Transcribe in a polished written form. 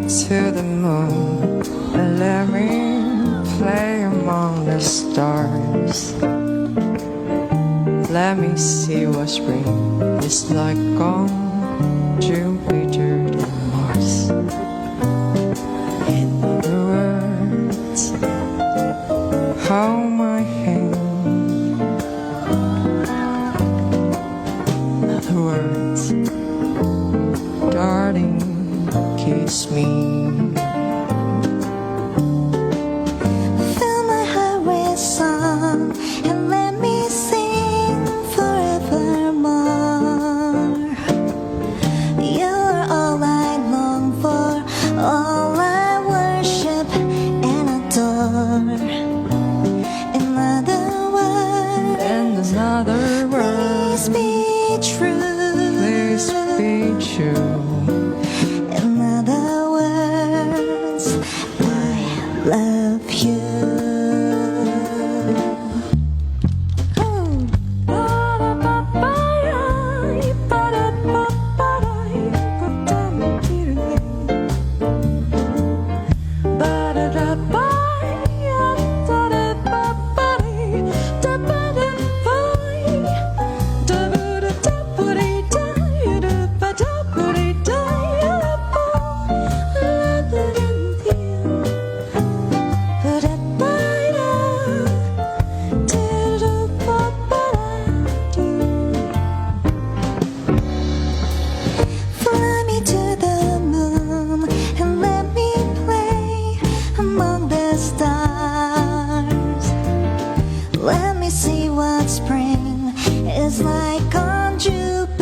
to the moon and let me play among the stars. Let me see what spring is like on Jupiter and Mars. In other words, hold my hand. In other words, darling, kiss me. Fill my heart with song and let me sing forevermore. You are all I long for, all I worship and adore. In other words, And another please word, be true. please be true. In other words, I love you. Fly me to the moon and let me play among the stars. Let me see what spring is like on Jupiter